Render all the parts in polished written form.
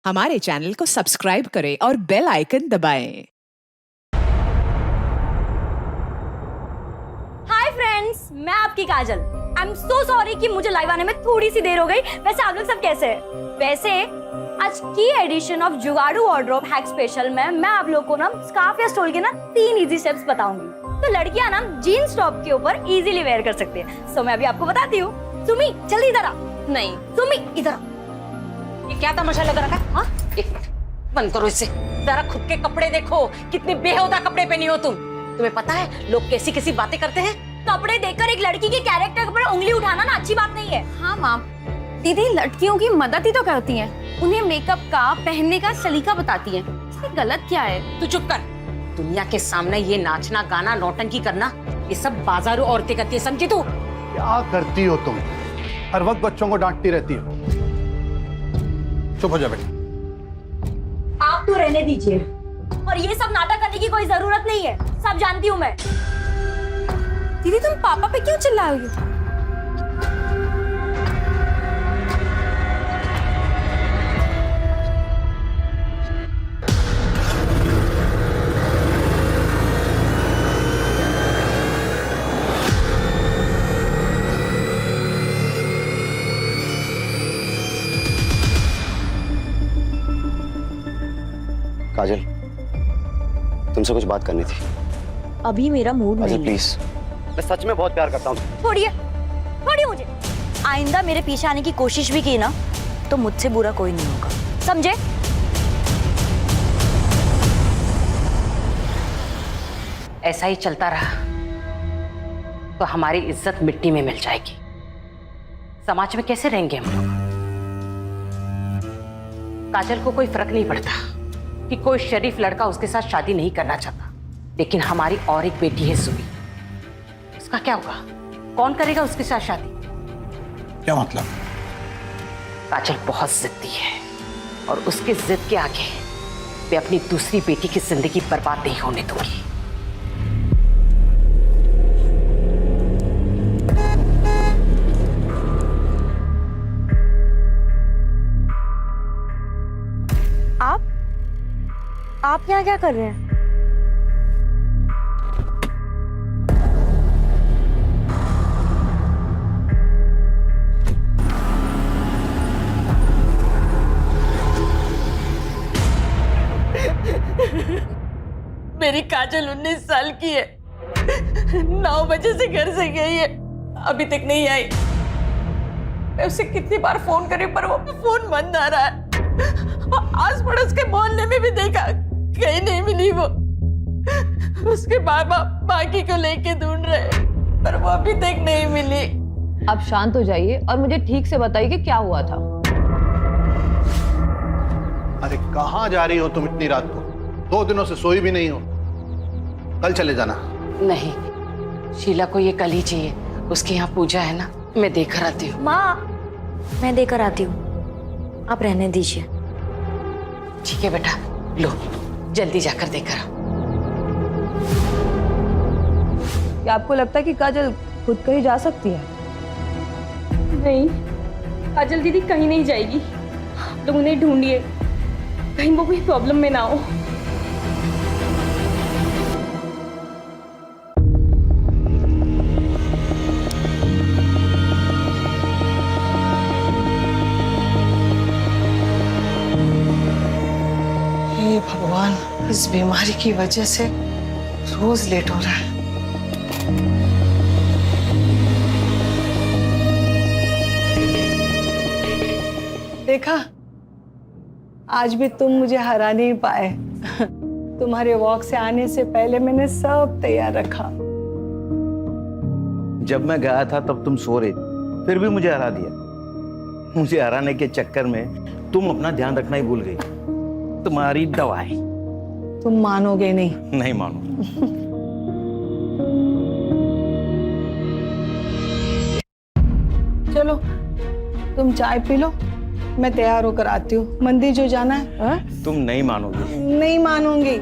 हमारे चैनल को सब्सक्राइब करें और बेल आइकन दबाएं। हाय फ्रेंड्स, मैं आपकी काजल। आई एम सो सॉरी कि मुझे लाइव आने में थोड़ी सी देर हो गई। वैसे आप लोग सब कैसे हैं? वैसे आज की एडिशन ऑफ जुगाड़ू वार्डरोब हैक स्पेशल में मैं आप लोग को ना स्कार्फ या स्टोल के ना 3 इजी स्टेप्स बताऊंगी। तो लड़कियां ना जीन्स टॉप के ऊपर इजीली वेयर कर सकती है। सो मैं अभी आपको बताती हूँ। सुमी जल्दी इधर आ। नहीं सुमी इधर आ। ये क्या तमाशा लग रहा है? हाँ? एक मिनट बंद करो इसे। जरा खुद के कपड़े देखो, कितने बेहुदा कपड़े पहनी हो तुम। तुम्हें पता है लोग कैसी कैसी बातें करते हैं? कपड़े देखकर एक लड़की के कैरेक्टर पर उंगली उठाना ना अच्छी बात नहीं है। हाँ माँ, दीदी लड़कियों की मदद ही तो करती हैं। उन्हें मेकअप का पहनने का सलीका बताती हैं। इसमें गलत क्या है? तू चुप कर। दुनिया के सामने ये नाचना गाना नौटंकी करना ये सब बाजारू औरतें करती है, समझी तू? क्या करती हो तुम? हर वक्त बच्चों को डांटती रहती हो। चुप हो जा बेटा। आप तो रहने दीजिए और ये सब नाटक करने की कोई जरूरत नहीं है। सब जानती हूँ मैं। दीदी तुम पापा पे क्यों चिल्ला रही हो? काजल, तुमसे कुछ बात करनी थी। अभी मेरा मूड काजल नहीं। प्लीज, मैं सच में बहुत प्यार करता हूँ। छोड़िए छोड़िए मुझे। आइंदा मेरे पीछे आने की कोशिश भी की ना तो मुझसे बुरा कोई नहीं होगा, समझे? ऐसा ही चलता रहा तो हमारी इज्जत मिट्टी में मिल जाएगी। समाज में कैसे रहेंगे हम लोग? काजल को कोई फर्क नहीं पड़ता कि कोई शरीफ लड़का उसके साथ शादी नहीं करना चाहता, लेकिन हमारी और एक बेटी है सुमी। उसका क्या होगा? कौन करेगा उसके साथ शादी? क्या मतलब? काजल बहुत जिद्दी है और उसके जिद के आगे मैं अपनी दूसरी बेटी की जिंदगी बर्बाद नहीं होने दूंगी। आप यहाँ क्या कर रहे हैं? मेरी काजल 19 साल की है। 9 बजे से घर से गई है, अभी तक नहीं आई। मैं उसे कितनी बार फोन करी पर वो फोन बंद आ रहा है। आस पड़ोस के मोहल्ले में भी देखा, कहीं नहीं मिली वो। उसके बाबा बाकी को लेके ढूंढ रहे पर वो अभी तक नहीं मिली। आप शांत हो जाइए और मुझे ठीक से बताइए कि क्या हुआ था। अरे कहाँ जा रही हो तुम इतनी रात को? 2 दिनों से सोई भी नहीं हो। कल चले जाना। नहीं, शीला को ये कल ही चाहिए। उसके यहाँ पूजा है ना, मैं देकर आती हूँ। माँ मैं देकर आती हूँ, आप रहने दीजिए। ठीक है बेटा, लो जल्दी जाकर देकर आओ। क्या आपको लगता है कि काजल खुद कहीं जा सकती है? नहीं, काजल दीदी कहीं नहीं जाएगी। लोग उन्हें ढूंढिए, कहीं वो कोई प्रॉब्लम में ना हो। हे भगवान, इस बीमारी की वजह से रोज लेट हो रहा है। देखा, आज भी तुम मुझे हरा नहीं पाए। तुम्हारे वॉक से आने से पहले मैंने सब तैयार रखा। जब मैं गया था तब तुम सो रही, फिर भी मुझे हरा दिया। मुझे हराने के चक्कर में तुम अपना ध्यान रखना ही भूल गई। तुम्हारी दवाई। तुम मानोगे नहीं। नहीं मानो। चलो तुम चाय पी लो, मैं तैयार होकर आती हूँ। मंदिर जो जाना है। हा? तुम नहीं मानोगी। नहीं मानूंगी।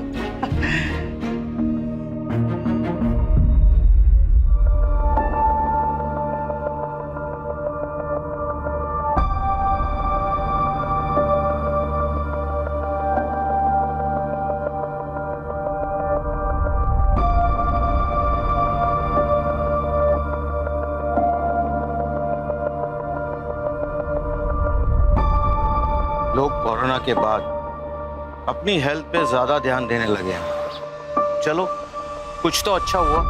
लोग कोरोना के बाद अपनी हेल्थ पे ज्यादा ध्यान देने लगे हैं। चलो कुछ तो अच्छा हुआ।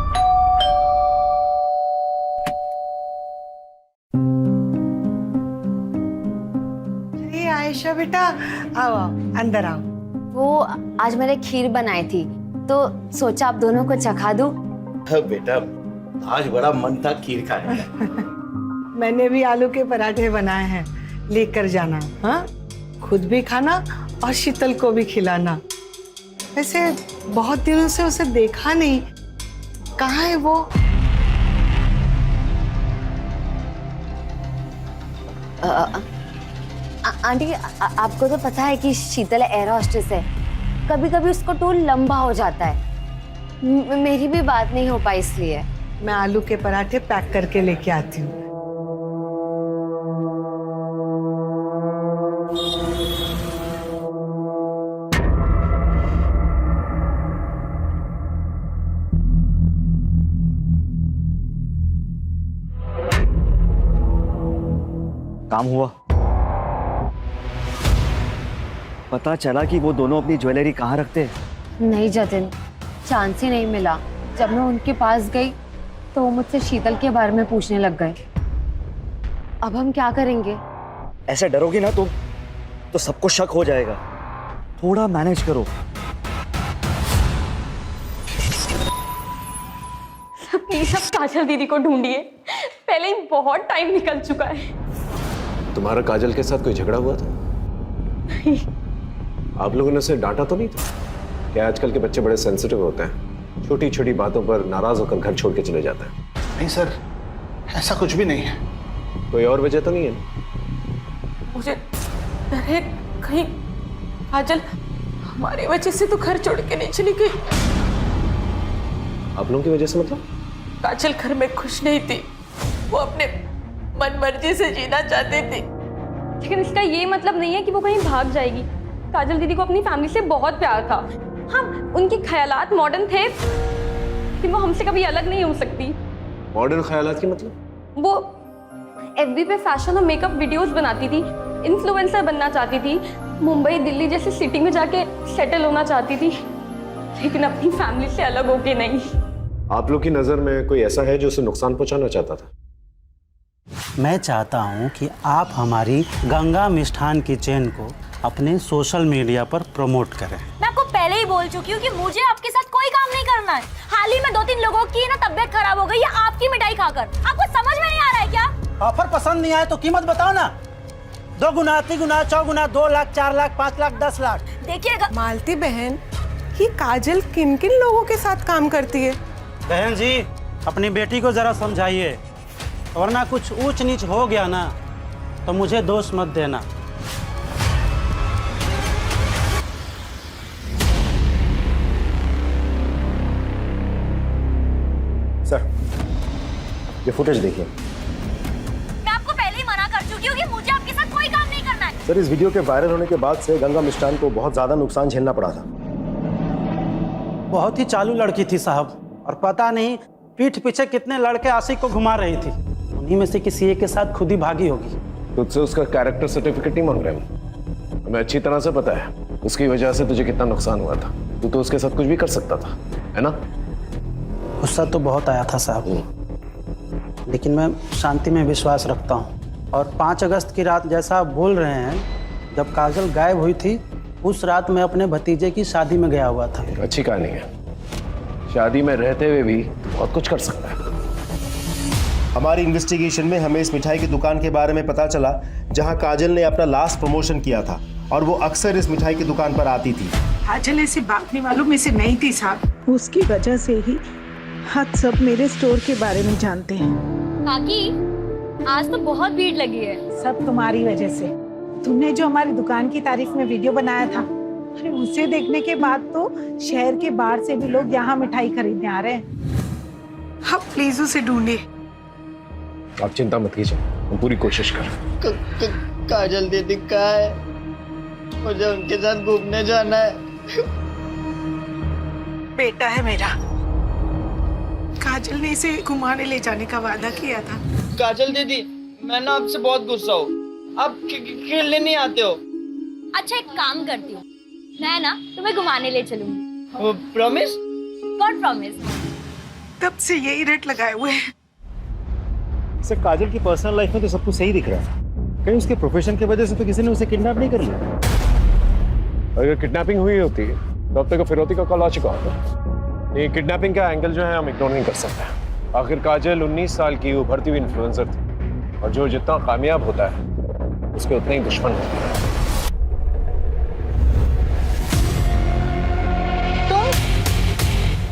अरे आयशा बेटा, आओ आओ, अंदर आओ। वो आज मैंने खीर बनाई थी तो सोचा आप दोनों को चखा दूं। बेटा आज बड़ा मन था खीर खाने का। मैंने भी आलू के पराठे बनाए हैं, लेकर जाना। हाँ, खुद भी खाना और शीतल को भी खिलाना। वैसे बहुत दिनों से उसे देखा नहीं, कहाँ है वो? आंटी आपको तो पता है कि शीतल एयर होस्टेस है, कभी कभी उसको टूर लंबा हो जाता है। मेरी भी बात नहीं हो पाई इसलिए। मैं आलू के पराठे पैक करके लेके आती हूँ। काम हुआ। पता चला कि वो दोनों अपनी ज्वेलरी कहाँ रखते हैं? नहीं जतिन, चांस ही नहीं मिला। जब मैं उनके पास गई तो वो मुझसे शीतल के बारे में पूछने लग गए। अब हम क्या करेंगे? ऐसे डरोगी ना तो सबको शक हो जाएगा। थोड़ा मैनेज करो। प्लीज अब काजल दीदी को ढूंढिए, पहले ही बहुत टाइम निकल चुका है। तुम्हारा काजल के साथ कोई झगड़ा हुआ था? नहीं। आप लोगों ने उसे डांटा तो नहीं था? क्या आजकल के बच्चे बड़े सेंसिटिव होते हैं, छोटी छोटी बातों पर नाराज होकर घर छोड़ के चले जाते हैं। नहीं सर, ऐसा कुछ भी नहीं है। कोई और वजह तो नहीं है? मुझे डर है कहीं काजल हमारी वजह से तो घर छोड़ के नहीं चली गई। आप लोगों की वजह से मतलब? काजल घर में खुश नहीं थी, वो अपने मन मर्जी से जीना चाहती थी। लेकिन इसका ये मतलब नहीं है कि वो कहीं भाग जाएगी। काजल दीदी को अपनी फैमिली से बहुत प्यार था। हाँ, उनके ख्यालात मॉडर्न थे कि वो हमसे कभी अलग नहीं हो सकती। मॉडर्न ख्यालात की मतलब? वो एफबी पे फैशन और मेकअप वीडियोस बनाती थी, इन्फ्लुएंसर बनना चाहती थी, मुंबई दिल्ली जैसी सिटी में जाके सेटल होना चाहती थी, लेकिन अपनी फैमिली से अलग होके नहीं। आप लोग की नजर में कोई ऐसा है जो उसे नुकसान पहुंचाना चाहता था? मैं चाहता हूं कि आप हमारी गंगा मिष्ठान की चेन को अपने सोशल मीडिया पर प्रमोट करें। मैं आपको पहले ही बोल चुकी हूँ कि मुझे आपके साथ कोई काम नहीं करना है। हाल ही में 2-3 लोगों की ना तबीयत खराब हो गई है आपकी मिठाई खाकर। आपको समझ में नहीं आ रहा है क्या? ऑफर पसंद नहीं आए तो कीमत बताओ ना। 2 गुना, 3 गुना, 4 गुना, 2 लाख, 4 लाख, 5 लाख, 10 लाख। देखिएगा मालती बहन, ये काजल किन किन लोगों के साथ काम करती है? बहन जी, अपनी बेटी को जरा समझाइए, वरना कुछ ऊंच नीच हो गया ना तो मुझे दोष मत देना। सर, ये फुटेज देखिए। मैं आपको पहले ही मना कर चुकी हूँ कि मुझे आपके साथ कोई काम नहीं करना है। सर, इस वीडियो के वायरल होने के बाद से गंगा मिष्ठान को बहुत ज्यादा नुकसान झेलना पड़ा था। बहुत ही चालू लड़की थी साहब, और पता नहीं पीठ पीछे कितने लड़के आशिक को घुमा रही थी। उन्हीं में से किसी एक के साथ खुद ही भागी होगी। तुझसे उसका कैरेक्टर सर्टिफिकेट नहीं मांग रहे हम। हमें अच्छी तरह से पता है उसकी वजह से तुझे कितना नुकसान हुआ था। तू तो उसके साथ कुछ भी कर सकता था, है ना? गुस्सा तो बहुत आया था साहब, लेकिन मैं शांति में विश्वास रखता हूँ। और 5 अगस्त की रात जैसा आप बोल रहे हैं, जब काजल गायब हुई थी, उस रात मैं अपने भतीजे की शादी में गया हुआ था। अच्छी कहानी है। शादी में रहते हुए भी बहुत कुछ कर सकता है। हमारी इन्वेस्टिगेशन में हमें इस मिठाई की दुकान के बारे में पता चला जहां काजल ने अपना लास्ट प्रमोशन किया था, और वो अक्सर इस मिठाई की दुकान पर आती थी। काजल ऐसे भागने वालों में से नहीं थी साहब। उसकी वजह से ही हम सब मेरे स्टोर के बारे में जानते हैं। काकी, आज तो बहुत भीड़ लगी है। सब तुम्हारी वजह से। तुमने जो हमारी दुकान की तारीफ में वीडियो बनाया था, उसे देखने के बाद तो शहर के बाहर से भी लोग यहाँ मिठाई खरीदने आ रहे हैं। अब प्लीज उसे ढूंढे। आप चिंता मत कीजिए, हम पूरी कोशिश कर। काजल दीदी कहाँ है? मुझे उनके साथ घूमने जाना है। बेटा है मेरा। काजल ने इसे घुमाने ले जाने का वादा किया था। काजल दीदी, मैं ना आपसे बहुत गुस्सा हूँ। आप खेलने नहीं आते हो। अच्छा एक काम करती हूँ, मैं ना तुम्हें घुमाने ले चलूंगी। प्रॉमिस? God promise. तब से यही रेट लगाए हुए हैं। सर काजल की पर्सनल लाइफ में तो सब कुछ सही दिख रहा है, कहीं उसके प्रोफेशन की वजह से तो किसी ने उसे किडनैप नहीं कर लिया? अगर किडनैपिंग हुई होती तो अब तक फिरौती का कॉल आ चुका होता। ये किडनैपिंग का एंगल जो है हम इग्नोर नहीं कर सकते। आखिर काजल 19 साल की उभरती हुई इन्फ्लुएंसर थी, और जो जितना कामयाब होता है उसके उतने ही दुश्मन होते हैं।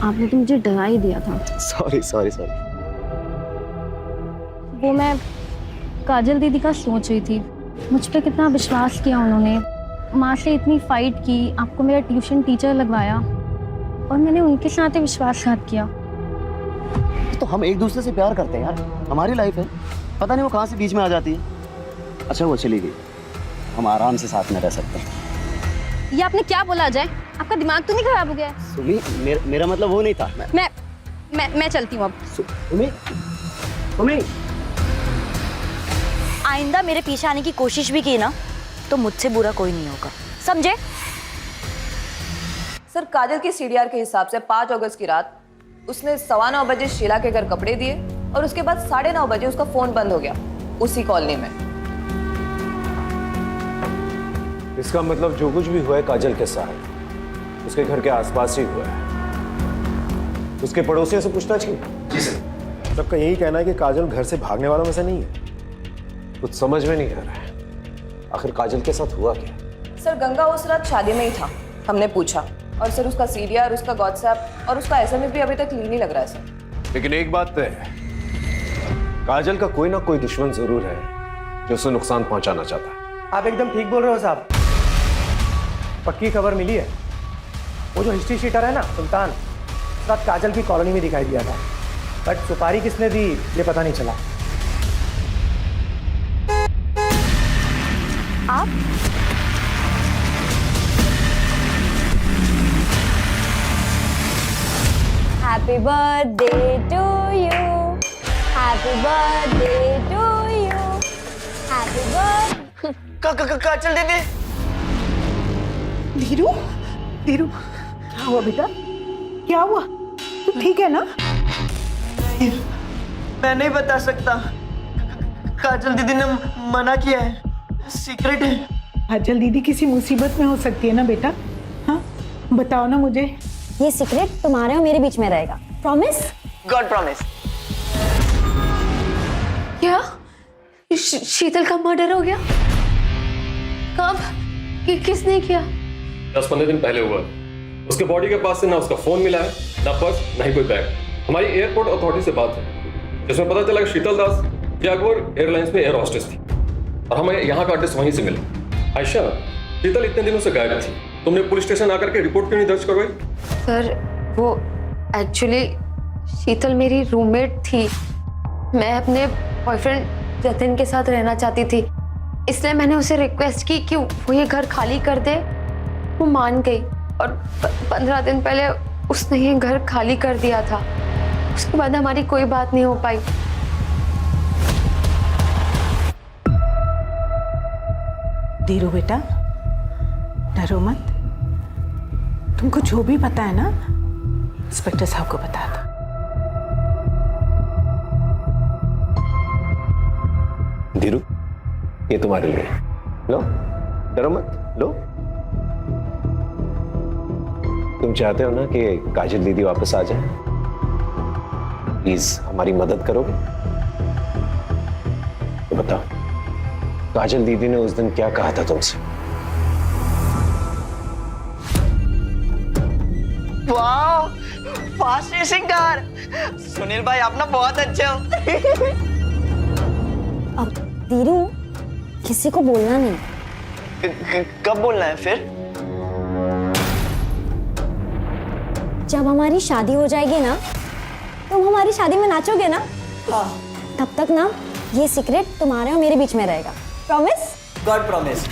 आपने तो मुझे डरा ही दिया था। Sorry sorry sorry. वो मैं काजल दीदी का सोच रही थी, मुझ पे कितना विश्वास किया उन्होंने, माँ से इतनी फाइट की, आपको मेरा ट्यूशन टीचर लगवाया और मैंने उनके साथ ही विश्वासघात किया। तो हम एक दूसरे से प्यार करते हैं यार, हमारी लाइफ है, पता नहीं वो कहाँ से बीच में आ जाती है। अच्छा वो चली गई, हम आराम से साथ में रह सकते हैं। ये आपने क्या बोला अजय? आपका दिमाग तो नहीं खराब हो गया? सुमी मेरा मतलब वो नहीं था। मैं चलती हूँ अब। सुमी आइंदा मेरे पीछे आने की कोशिश भी की ना तो मुझसे बुरा कोई नहीं होगा, समझे? सर काजल की सीडीआर के हिसाब से 5 अगस्त की रात उसने 9:15 बजे शीला के घर कपड़े दिए और उसके बाद 9:30 बजे उसका फोन बंद हो गया उसी कॉलोनी में। इसका मतलब जो कुछ भी हुआ है काजल के साथ उसके घर के आसपास ही हुआ है। उसके पड़ोसियों से पूछताछ की? जी सर। सबका यही कहना है कि काजल घर से भागने वालों में से नहीं है। कुछ समझ में नहीं आ रहा है, आखिर काजल के साथ हुआ क्या? सर गंगा उस रात शादी में ही था, हमने पूछा, और सर उसका सीडीआर, उसका व्हाट्सएप और उसका एसएमएस भी अभी तक क्लीन ही लग रहा है सर। लेकिन एक बात तय है, काजल का कोई ना कोई दुश्मन जरूर है जो उसे नुकसान पहुंचाना चाहता है। आप एकदम ठीक बोल रहे हो साहब, पक्की खबर मिली है। वो जो हिस्ट्री शीटर है ना सुल्तान, उस रात काजल की कॉलोनी में दिखाई दिया था, बट सुपारी किसने दी ये पता नहीं चला। आप happy birthday to you, happy birthday to you, happy birthday. Kajal दीदी। धीरू, धीरू क्या हुआ बेटा? क्या हुआ? तू ठीक है ना? मैं नहीं बता सकता, काजल दीदी ने मना किया है, सीक्रेट है। काजल दीदी किसी मुसीबत में हो सकती है ना बेटा? हाँ बताओ ना मुझे। ये सीक्रेट तुम्हारे और मेरे बीच में रहेगा, प्रॉमिस? God promise. क्या शीतल का मर्डर हो गया? कब? किसने किया? 10-15 दिन पहले हुआ। उसके बॉडी के पास से ना उसका फोन मिला है, ना पर्स, ना ही कोई बैग। हमारी एयरपोर्ट अथॉरिटी से बात है जिसमें पता चला कि शीतल दास जैगुआर एयरलाइंस में एयर हॉस्टेस थी और हमें यहाँ का एड्रेस वहीं से मिला। आयशा, शीतल इतने दिनों से गायब थी, तुमने पुलिस स्टेशन आकर के रिपोर्ट क्यों नहीं दर्ज करवाई? सर वो एक्चुअली शीतल मेरी रूममेट थी, मैं अपने बॉयफ्रेंड जतिन के साथ रहना चाहती थी, इसलिए मैंने उसे रिक्वेस्ट की कि वो ये घर खाली कर दे। वो मान गई और 15 दिन पहले उसने ये घर खाली कर दिया था। उसके बाद हमारी कोई बात नहीं हो पाई। धीरू बेटा डरो मत, तुमको जो भी पता है ना इंस्पेक्टर साहब को बता दो। धीरू ये तुम्हारे लिए, लो, डरो मत, लो। तुम चाहते हो ना कि काजल दीदी वापस आ जाए? प्लीज हमारी मदद करोगे? तो बताओ, काजल दीदी ने उस दिन क्या कहा था तुमसे? वाह, फास्ट रेसिंग कार। सुनील भाई आप ना बहुत अच्छे हो। अब धीरू किसी को बोलना नहीं। कब बोलना है फिर? जब हमारी शादी हो जाएगी ना, तुम हमारी शादी में नाचोगे ना? हाँ। तब तक ना ये सीक्रेट तुम्हारे और मेरे बीच में रहेगा, promise? God promise.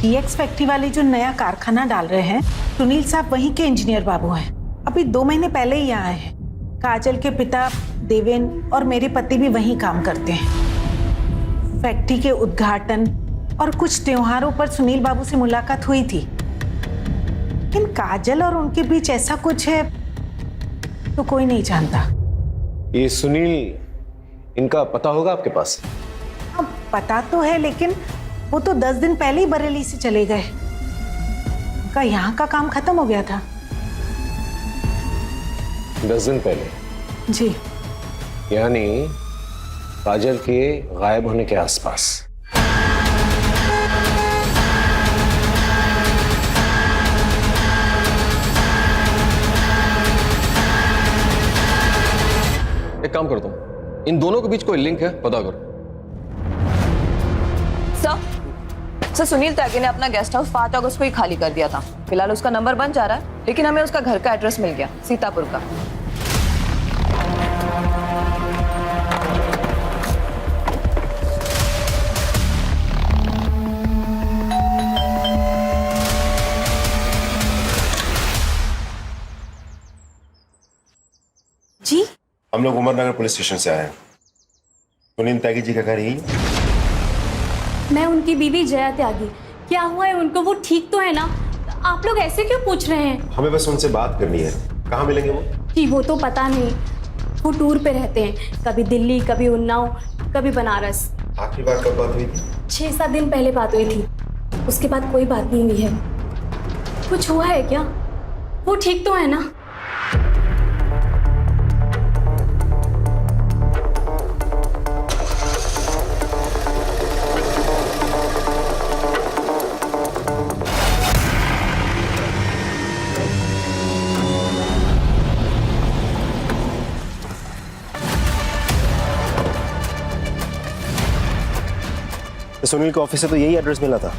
EX factory वाले जो नया कारखाना डाल रहे हैं, सुनील साहब वहीं के इंजीनियर बाबू हैं। अभी 2 महीने पहले ही यहाँ आए हैं। काजल के पिता देवेन और मेरे पति भी वहीं काम करते हैं। फैक्ट्री के उद्घाटन, और कुछ त्योहारों पर सुनील बाबू से मुलाकात हुई थी, लेकिन काजल और उनके बीच ऐसा कुछ है तो कोई नहीं जानता। ये सुनील, इनका पता होगा आपके पास? अब पता तो है, लेकिन वो तो 10 दिन पहले ही बरेली से चले गए। उनका यहाँ का काम खत्म हो गया था। 10 दिन पहले? जी। यानी काजल के गायब होने के आसपास। एक काम करता हूं, इन दोनों के बीच कोई लिंक है, पता करो। सर सुनील त्यागी ने अपना गेस्ट हाउस 5 अगस्त को ही खाली कर दिया था। फिलहाल उसका नंबर बन जा रहा है, लेकिन हमें उसका घर का एड्रेस मिल गया, सीतापुर का। जी, हम लोग उमरनगर पुलिस स्टेशन से आए हैं। सुनील त्यागी जी का घर यही है? मैं उनकी बीवी जया त्यागी। क्या हुआ है उनको? वो ठीक तो है ना? आप लोग ऐसे क्यों पूछ रहे हैं? हमें बस उनसे बात करनी है। कहाँ मिलेंगे वो? जी वो तो पता नहीं, वो टूर पे रहते हैं, कभी दिल्ली, कभी उन्नाव, कभी बनारस। आखिरी बार कब बात हुई थी? 6-7 दिन पहले बात हुई थी, उसके बाद कोई बात नहीं हुई है। कुछ हुआ है क्या? वो ठीक तो है ना? सुनील के ऑफिस से तो यही एड्रेस मिला था।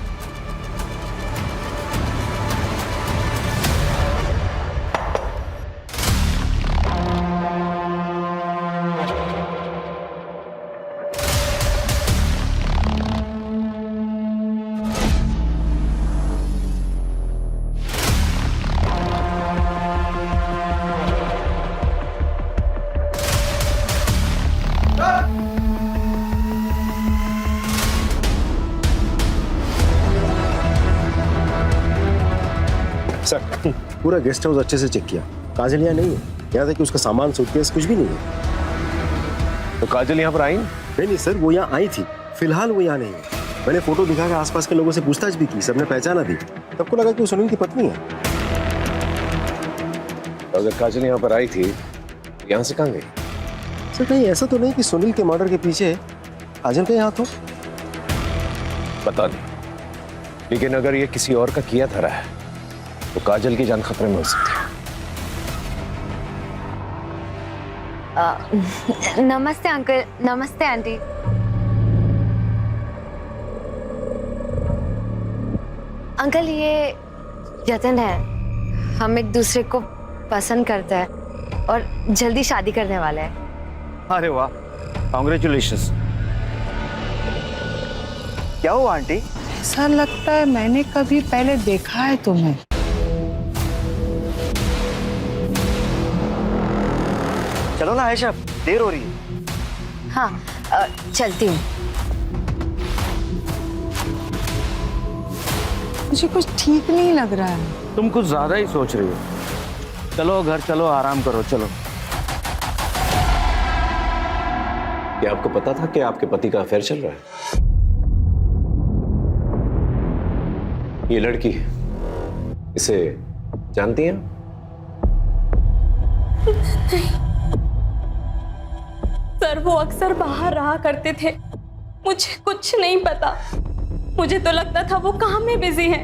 सर, पूरा गेस्ट हाउस अच्छे से चेक किया, काजल यहाँ नहीं है। यहाँ तक कि उसका सामान, सूटकेस कुछ भी नहीं है। तो काजल यहाँ पर आई? नहीं सर, वो यहाँ आई थी, फिलहाल वो यहाँ नहीं है। मैंने फोटो दिखा के आसपास के लोगों से पूछताछ भी की, सबने पहचाना भी। सबको लगा कि वो सुनील की पत्नी है। तो अगर काजल यहाँ पर आई थी, यहाँ से कहाँ गई? सर कहीं ऐसा तो नहीं कि सुनील के मर्डर के पीछे काजल का हाथ हो? पता नहीं, लेकिन अगर ये किसी और का किया धरा है तो काजल की जान खतरे में हो सकती है। नमस्ते अंकल। नमस्ते आंटी। अंकल ये जतन है, हम एक दूसरे को पसंद करते हैं और जल्दी शादी करने वाले हैं। अरे वाह, कांग्रेचुलेशंस। क्या हुआ आंटी? ऐसा लगता है मैंने कभी पहले देखा है तुम्हें। चलो ना आयशा, देर हो रही है। हाँ चलती हूँ। मुझे कुछ ठीक नहीं लग रहा है। तुम कुछ ज्यादा ही सोच रही हो। चलो घर चलो, आराम करो, चलो। क्या आपको पता था कि आपके पति का अफेयर चल रहा है? ये लड़की, इसे जानती हैं? सर वो अक्सर बाहर रहा करते थे, मुझे कुछ नहीं पता। मुझे तो लगता था वो काम में बिजी हैं।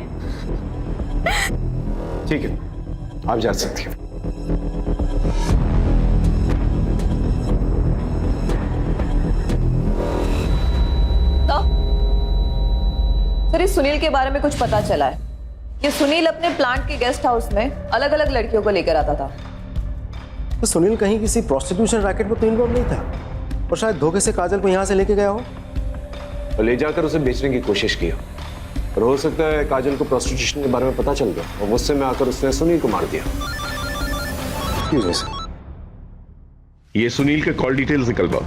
ठीक है, आप जा सकती हैं। सर इस सुनील के बारे में कुछ पता चला है। ये सुनील अपने प्लांट के गेस्ट हाउस में अलग अलग लड़कियों को लेकर आता था। तो सुनील कहीं किसी प्रोस्टिट्यूशन रैकेट में तो इन्वॉल्व नहीं था, और शायद धोखे से काजल को यहाँ से लेके गया हो और ले जाकर उसे बेचने की कोशिश की हो। और हो सकता है काजल को प्रोस्टिट्यूशन के बारे में पता चल गया और गुस्से में आकर उसने सुनील को मार दिया। क्यों सर? ये सुनील के कॉल डिटेल्स निकलवाओ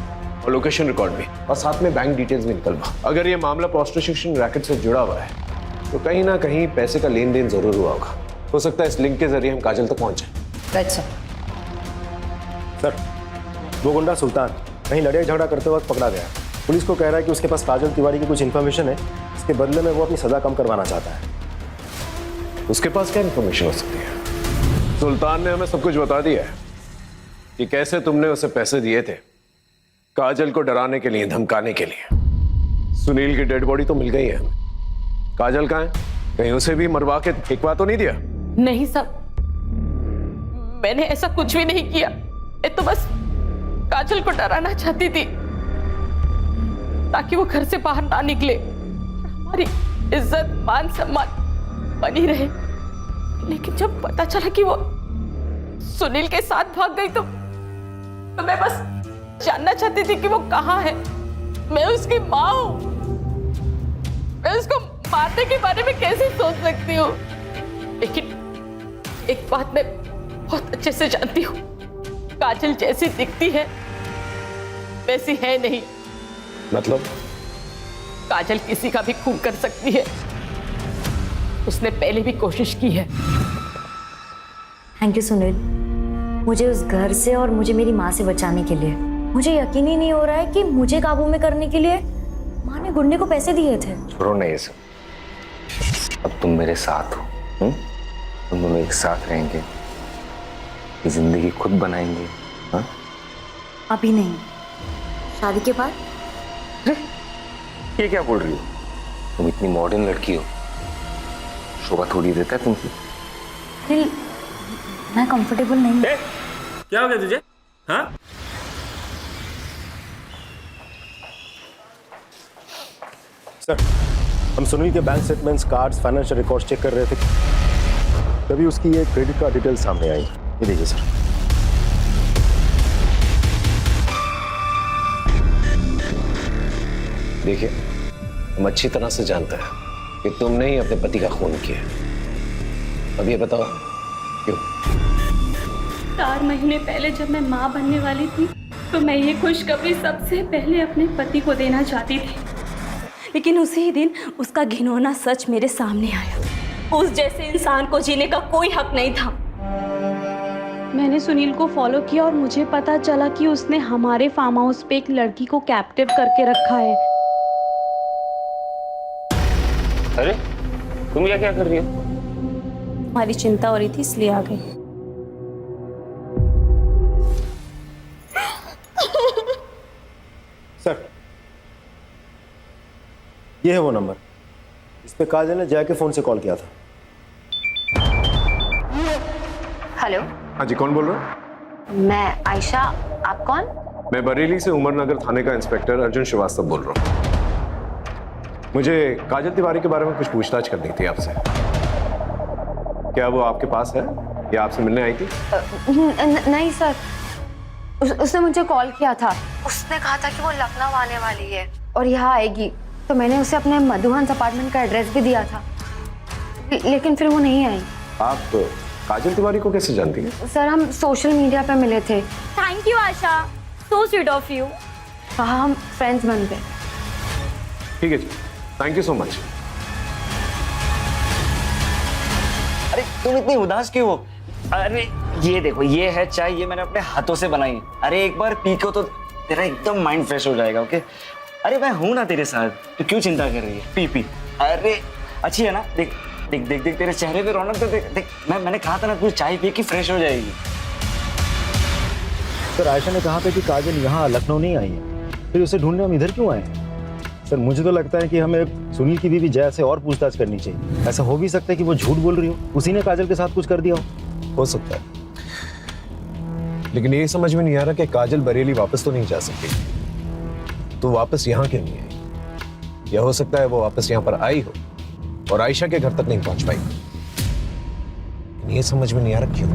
और लोकेशन रिकॉर्ड भी, और साथ में बैंक डिटेल्स भी निकलवा। अगर ये मामला प्रोस्टिट्यूशन रैकेट से जुड़ा हुआ है तो कहीं ना कहीं पैसे का लेन देन जरूर हुआ होगा। हो सकता है इस लिंक के जरिए हम काजल तक पहुंच जाए। अच्छा सर, वो गुंडा सुल्तान कहीं लड़ाई झगड़ा करते वक्त पकड़ा गया। पुलिस को कह रहा है कि उसके पास काजल तिवारी की कुछ इन्फॉर्मेशन है, इसके बदले में वो अपनी सजा कम करवाना चाहता है। उसके पास क्या इन्फॉर्मेशन हो सकती है? सुल्तान ने हमें सब कुछ बता दिया है कि कैसे तुमने उसे पैसे दिए थे काजल को डराने के लिए, धमकाने के लिए। सुनील की डेड बॉडी तो मिल गई है हमें, काजल कहाँ है? कहीं उसे भी मरवा के फेंकवा तो नहीं दिया? नहीं साहब, मैंने ऐसा कुछ भी नहीं किया। मैं तो बस काजल को डराना चाहती थी ताकि वो घर से बाहर ना निकले, हमारी इज्जत मान सम्मान बनी रहे। लेकिन जब पता चला कि वो सुनील के साथ भाग गई तो मैं बस जानना चाहती थी कि वो कहाँ है। मैं उसकी माँ हूं, मैं उसको मारने के बारे में कैसे सोच सकती हूँ? लेकिन एक बात मैं बहुत अच्छे से जानती हूँ, काजल जैसी दिखती है वैसी है नहीं। मतलब? काजल किसी का भी खून कर सकती है, उसने पहले भी कोशिश की है। थैंक यू सुनील, मुझे उस घर से और मुझे मेरी माँ से बचाने के लिए। मुझे यकीन ही नहीं हो रहा है कि मुझे काबू में करने के लिए माँ ने गुंडे को पैसे दिए थे। छोड़ो ना ये सब, अब तुम मेरे साथ हो, तुम दोनों एक साथ रहेंगे, ये जिंदगी खुद बनाएंगे। हाँ? अभी नहीं, शादी के बाद। ये क्या बोल रही हो? तुम इतनी मॉडर्न लड़की हो, शोभा थोड़ी देता है तुमसे। दिल, मैं कंफर्टेबल नहीं। क्या हो गया तुझे? हाँ? सर, हम सुनील के bank statements, cards, financial records check कर रहे थे, तभी उसकी ये क्रेडिट कार्ड डिटेल सामने आई। ये देखिए सर। देखिए, हम अच्छी तरह से जानते हैं कि तुमने ही अपने पति का खून किया। अब ये बताओ क्यों? 4 महीने पहले जब मैं माँ बनने वाली थी तो मैं ये खुशखबरी सबसे पहले अपने पति को देना चाहती थी, लेकिन उसी दिन उसका घिनौना सच मेरे सामने आया। उस जैसे इंसान को जीने का कोई हक नहीं था। मैंने सुनील को फॉलो किया और मुझे पता चला कि उसने हमारे फार्म हाउस पे एक लड़की को कैप्टिव करके रखा है। अरे तुम क्या कर रही हो? हमारी चिंता हो रही थी इसलिए आ गई। सर, ये है वो नंबर, इस पे काजल ने जय के फोन से कॉल किया था। हेलो, हाँ जी, कौन बोल रहा है? मैं आयशा, आप कौन? मैं बरेली से उमरनगर थाने का इंस्पेक्टर अर्जुन श्रीवास्तव बोल रहा हूँ। मुझे काजल तिवारी के बारे में कुछ पूछताछ करनी थी आपसे। क्या वो आपके पास है या आपसे मिलने आई थी? नहीं सर, उसने मुझे कॉल किया था। उसने कहा था कि वो लखनऊ आने वाली है और यहाँ आएगी, तो मैंने उसे अपने मधुहंस अपार्टमेंट का एड्रेस भी दिया था, लेकिन फिर वो नहीं आई। आप काजल तिवारी को कैसे जानती हैं? सर, हम सोशल मीडिया पे मिले थे। Thank you Asha, so sweet of you. हाँ, हम फ्रेंड्स बन गए। ठीक है जी, थैंक यू सो मच। अरे तुम इतनी उदास क्यों हो? अरे ये देखो, ये है चाय, ये मैंने अपने हाथों से बनाई है। अरे एक बार पी को तो तेरा एकदम माइंड फ्रेश हो जाएगा। ओके? अरे मैं हूं ना तेरे साथ, तो क्यों चिंता कर रही है? P P. अरे अच्छी है ना? देख देख देख देख तेरे चेहरे पे रौनक तो देख देख। मैंने कहा था ना, तू चाय पी के फ्रेश हो जाएगी। सर, आयशा ने कहा था कि काजल यहाँ लखनऊ नहीं आई है, फिर उसे ढूंढने हम इधर क्यों आए? सर, मुझे तो लगता है कि हमें सुनील की बीवी जया से और पूछताछ करनी चाहिए। ऐसा हो भी सकता है कि वो झूठ बोल रही हो, उसी ने काजल के साथ कुछ कर दिया हो सकता है। लेकिन ये समझ में नहीं आ रहा कि काजल बरेली वापस तो नहीं जा सकती, तो वापस यहाँ क्यों नहीं आई? या हो सकता है वो वापस यहाँ पर आई हो और आयशा के घर तक नहीं पहुंच पाई। ये समझ में नहीं आ रहा क्यों।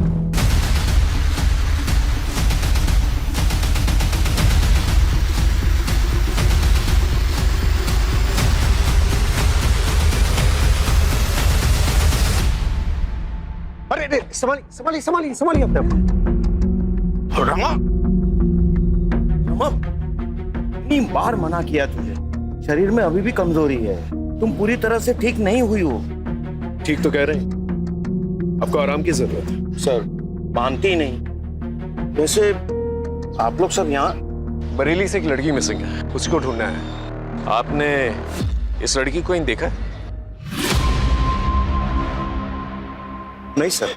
अरे संभालिए संभालिए संभालिए संभालिए अपने आप को। रमा, कितनी बार मना किया तुझे, शरीर में अभी भी कमजोरी है, तुम पूरी तरह से ठीक नहीं हुई हो। ठीक तो कह रहे हैं, आपको आराम की जरूरत है। सर मानती ही नहीं। वैसे आप लोग सब यहाँ? बरेली से एक लड़की मिसिंग है, उसको ढूंढना है। आपने इस लड़की को इन देखा है? नहीं सर।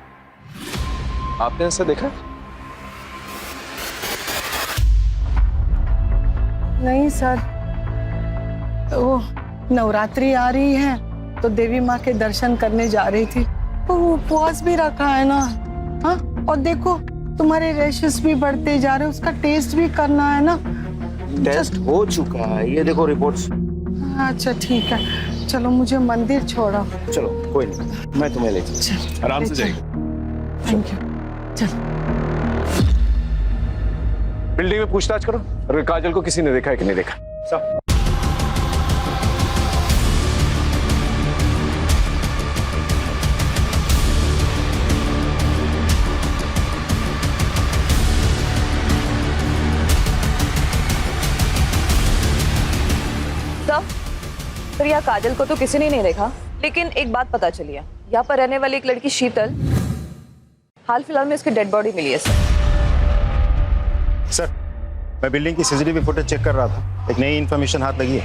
आपने ऐसा देखा? नहीं सर, वो नवरात्रि आ रही है तो देवी माँ के दर्शन करने जा रही थी, तो वो उपवास भी रखा है ना। हाँ, और देखो तुम्हारे रैशेस भी बढ़ते जा रहे हैं, उसका टेस्ट भी करना है ना। टेस्ट हो चुका है, ये देखो रिपोर्ट्स। अच्छा ठीक है, चलो मुझे मंदिर छोड़ो। चलो कोई नहीं, मैं तुम्हें ले चलूं। आराम से जाइए। Thank you. चल। बिल्डिंग में पूछताछ करो, अगर काजल को किसी ने देखा है कि नहीं देखा। सब सर, यहाँ काजल को तो किसी ने नहीं देखा, लेकिन एक बात पता चली है, यहाँ पर रहने वाली एक लड़की शीतल, हाल फिलहाल में उसकी डेड बॉडी मिली है सर। सर, मैं बिल्डिंग की सीसीटीवी फुटेज चेक कर रहा था, एक नई इन्फॉर्मेशन हाथ लगी है।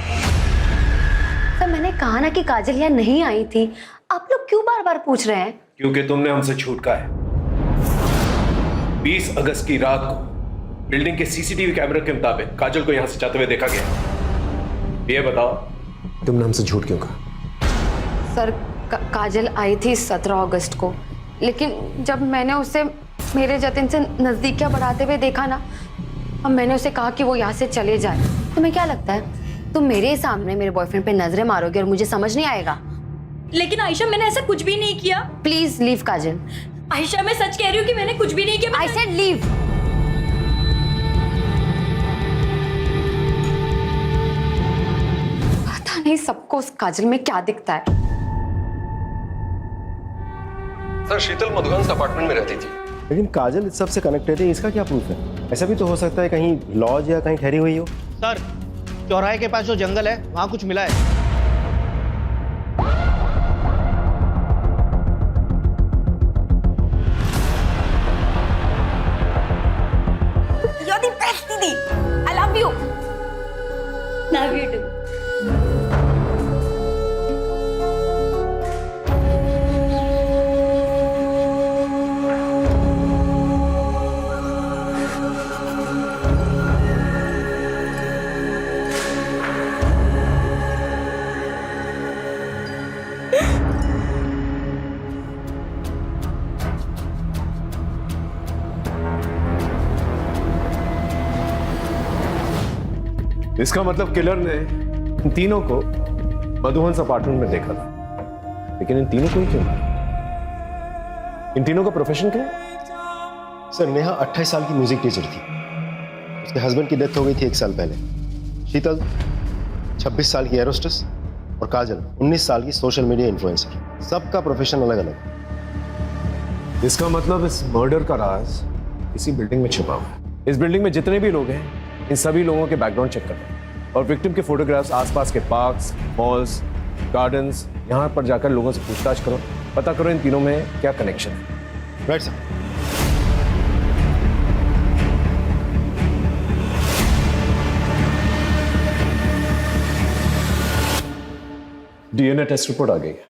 सर मैंने कहा ना कि काजल यहाँ नहीं आई थी, आप लोग क्यों बार बार पूछ रहे हैं? क्योंकि तुमने हमसे झूठ कहा है। 20 अगस्त की रात को बिल्डिंग के सीसीटीवी कैमरे के मुताबिक काजल को यहां से जाते हुए देखा गया। ये बताओ, तुमने हमसे झूठ क्यों कहा? सर काजल आई थी 17 अगस्त को, लेकिन जब मैंने उसे मेरे जतिन से नजदीकियां बढ़ाते हुए देखा ना, अब मैंने उसे कहा कि वो यहाँ से चले जाए। तुम्हें क्या लगता है तुम मेरे सामने मेरे बॉयफ्रेंड पे नजरें मारोगे और मुझे समझ नहीं आएगा? लेकिन आयशा, मैंने ऐसा कुछ भी नहीं किया। प्लीज लीव काजल। आयशा, मैं सच कह रही हूँ कि मैंने कुछ भी नहीं किया। I said leave. पता नहीं सबको उस काजल में क्या दिखता है। सर, शीतल मधुबन अपार्टमेंट में रहती थी। लेकिन काजल इस सब से कनेक्टेड है, इसका क्या प्रूफ है? ऐसा भी तो हो सकता है कहीं लॉज या कहीं ठहरी हुई हो। सर, चौराहे के पास जो जंगल है वहां कुछ मिला है। You're the best, दीदी। I love you. Love you too. इसका मतलब किलर ने इन तीनों को मधुबन अपार्टमेंट में देखा था, लेकिन इन तीनों को ही क्यों मारा? इन तीनों का प्रोफेशन क्या है? सर, नेहा 28 साल की म्यूजिक टीचर थी, उसके हस्बैंड की डेथ हो गई थी 1 साल पहले। शीतल 26 साल की एरोस्टेस और काजल 19 साल की सोशल मीडिया इन्फ्लुएंसर। सबका प्रोफेशन अलग अलग। इसका मतलब इस मर्डर का राज इसी बिल्डिंग में छिपा हुआ है। इस बिल्डिंग में जितने भी लोग हैं, इन सभी लोगों के बैकग्राउंड चेक करो और विक्टिम के फोटोग्राफ्स आसपास के पार्क्स, मॉल्स, गार्डन्स, यहाँ पर जाकर लोगों से पूछताछ करो, पता करो इन तीनों में क्या कनेक्शन है। Right sir. DNA test report आ गई है,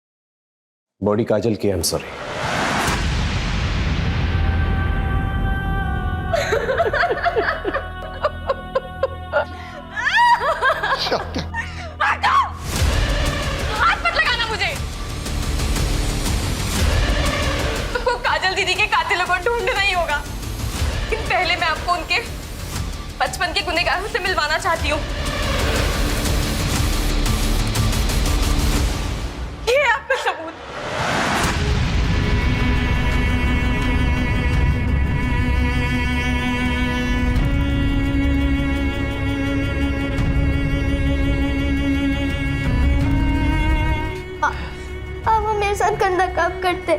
बॉडी काजल की। I am sorry. हाथ मत लगाना मुझे। तुमको काजल दीदी के कातिलों को ढूंढना ही होगा, लेकिन पहले मैं आपको उनके बचपन के गुनहगारों से मिलवाना चाहती हूँ। ये है आपका सबूत। आप वो मेरे साथ गंदा काम करते,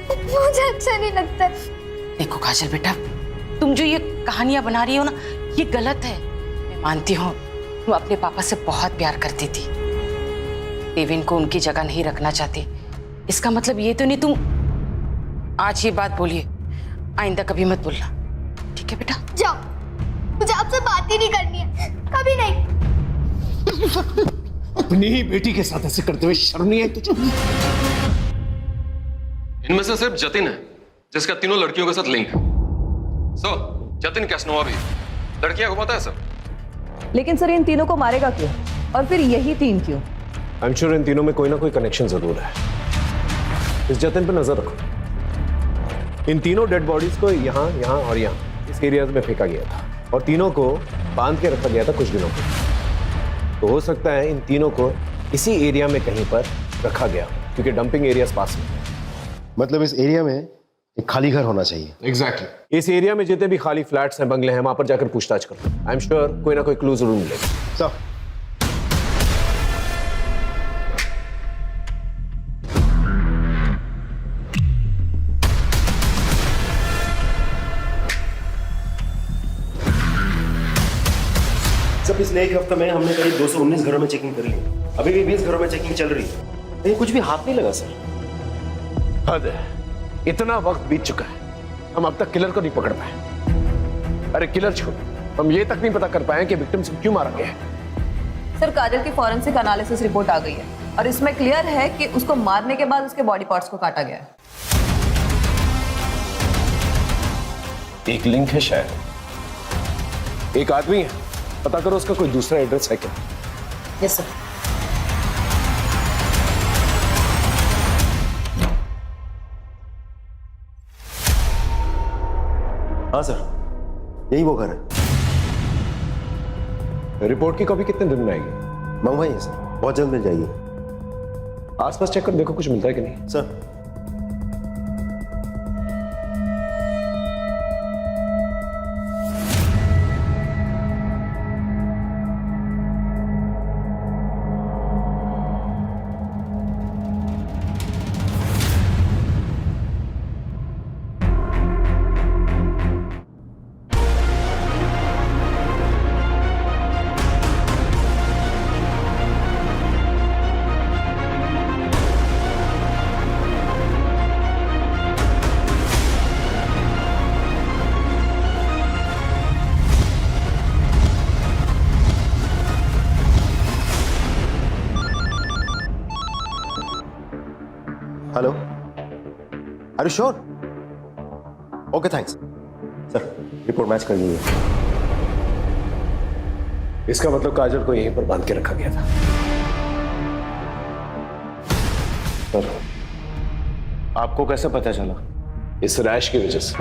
मुझे अच्छा नहीं लगता। देखो काजल बेटा, तुम जो ये कहानियां बना रही हो ना, ये गलत है। मैं मानती हूँ तुम अपने पापा से बहुत प्यार करती थी, देवेन को उनकी जगह नहीं रखना चाहती। इसका मतलब ये तो नहीं तुम आज ये बात बोलिए, आइंदा कभी मत बोलना, ठीक है बेटा? जाओ, मुझे आपसे बात ही नहीं करनी है, कभी नहीं। अपनी ही बेटी के साथ ऐसे करते हुए शर्म नहीं आई तुझे? इनमें से सिर्फ जतिन है जिसका तीनों लड़कियों के साथ लिंक है। सो जतिन कैसनोवा भी लड़कियां घुमाता है सर। लेकिन सर इन तीनों को मारेगा क्यों, और फिर यही तीन क्यों? आई एम श्योर इन तीनों में कोई ना कोई कनेक्शन जरूर है। इस जतिन पे नजर रखो। इन तीनों डेड बॉडीज को यहाँ, यहाँ और यहाँ इस एरियाज में फेंका गया था और तीनों को बांध के रखा गया था कुछ दिनों के। तो हो सकता है इन तीनों को इसी एरिया में कहीं पर रखा गया क्योंकि डंपिंग एरियाज पास में। मतलब इस एरिया में एकखाली घर होना चाहिए। एग्जैक्टली। इस एरिया में जितने भी खाली फ्लैट्स हैं, बंगले हैं, वहां पर जाकर पूछताछ करो। आई एम श्योर कोई ना कोई क्लू जरूर मिलेगा। सर पिछले एक हफ्ते में हमने करीब 219 घरों में चेकिंग कर ली। अभी भी 20 घरों में चेकिंग चल रही है। कहीं कुछ भी हाथ नहीं लगा सर। हद है, इतना वक्त बीत चुका है, हम अब तक किलर को नहीं पकड़ पाए। अरे किलर छोड़, हम ये तक नहीं पता कर पाए कि विक्टिम्स को क्यों मारा गया है। सर काजल की फॉरेंसिक एनालिसिस रिपोर्ट आ गई है और इसमें क्लियर है कि उसको मारने के बाद उसके बॉडी पार्ट्स को काटा गया है। एक लिंक है शायद, एक आदमी है, पता करो उसका कोई दूसरा एड्रेस है क्या? Yes sir. हाँ सर, यही वो घर है। रिपोर्ट की कॉपी कितने दिन में आएगी? मंगवाई है सर, बहुत जल्द मिल जाएगी। आसपास चेक कर देखो कुछ मिलता है कि नहीं। Sir hello, are you sure? Okay thanks sir, report match कर दी है। इसका मतलब काजल को यहीं पर बांध के रखा गया था। सर आपको कैसे पता चला? इस रैश की वजह से।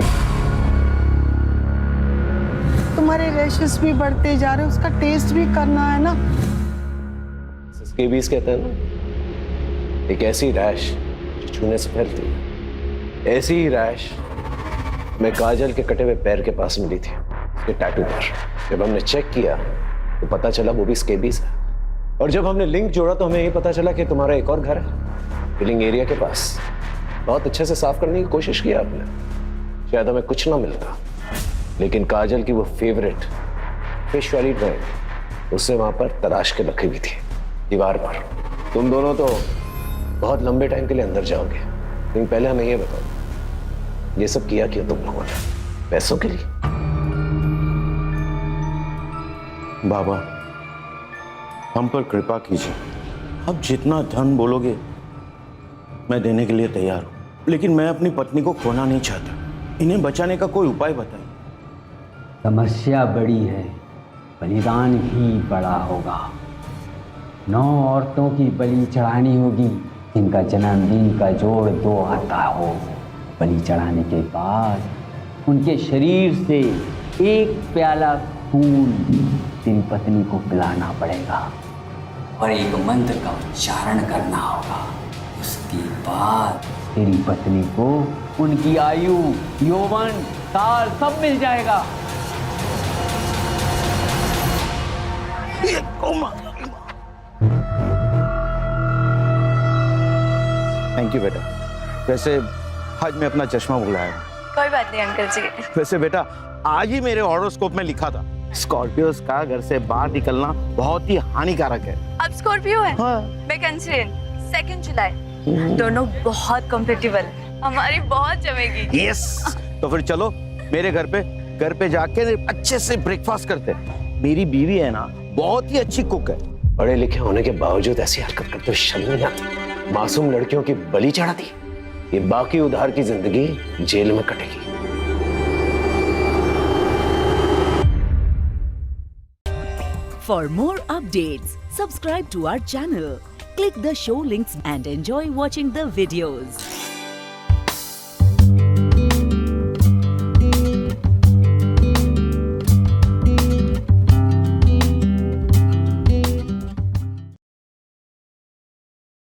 तुम्हारे रैशेस भी बढ़ते जा रहे, उसका टेस्ट भी करना है ना। स्केबीज कहते हैं ना, एक ऐसी रैश जो छूने से फैलती है। ऐसी ही रैश मैं काजल के कटे हुए पैर के पास मिली थी, उसके टैटू पर। जब हमने चेक किया तो पता चला वो भी स्केबीज है। और जब हमने लिंक जोड़ा तो हमें ये पता चला कि तुम्हारा एक और घर है फिलिंग एरिया के पास। बहुत अच्छे से साफ करने की कोशिश की आपने, शायद हमें कुछ ना मिलता, लेकिन काजल की वो फेवरेट फिश वाली ड्राइंग उससे वहां पर तराश के रखी हुई थी दीवार पर। तुम दोनों तो बहुत लंबे टाइम के लिए अंदर जाओगे, लेकिन पहले हमें ये बताओ ये सब किया क्यों तुम लोगों ने? पैसों के लिए? बाबा हम पर कृपा कीजिए, अब जितना धन बोलोगे मैं देने के लिए तैयार हूं, लेकिन मैं अपनी पत्नी को खोना नहीं चाहता। इन्हें बचाने का कोई उपाय बताइए। समस्या बड़ी है, बलिदान भी बड़ा होगा। 9 औरतों की बलि चढ़ानी होगी जिनका जन्मदिन का जोड़ 2 आता हो। बलि चढ़ाने के बाद उनके शरीर से 1 प्याला खून तेरी पत्नी को पिलाना पड़ेगा और एक मंत्र का उच्चारण करना होगा। उसके बाद तेरी पत्नी को उनकी आयु, यौवन, काल सब मिल जाएगा। थैंक यू बेटा। वैसे आज मैं अपना चश्मा भुलाया। कोई बात नहीं अंकल जी। वैसे बेटा आज ही मेरे हॉरोस्कोप में लिखा था स्कॉर्पियोस का घर से बाहर निकलना बहुत ही हानिकारक है। अब स्कॉर्पियो है। हाँ। मैं कैंसर 2 जुलाई। दोनों बहुत कंफर्टेबल, हमारी बहुत जमेगी। यस, तो फिर चलो मेरे घर पे जाके अच्छे से ब्रेकफास्ट करते हैं। मेरी बीवी है ना, बहुत ही अच्छी कुक है। पढ़े लिखे होने के बावजूद ऐसी हरकत करते हुए शर्म नहीं आती? मासूम लड़कियों की बलि चढ़ाती। ये बाकी उधार की जिंदगी जेल में कटेगी। For more updates, subscribe to our channel, click the show links and enjoy watching the videos.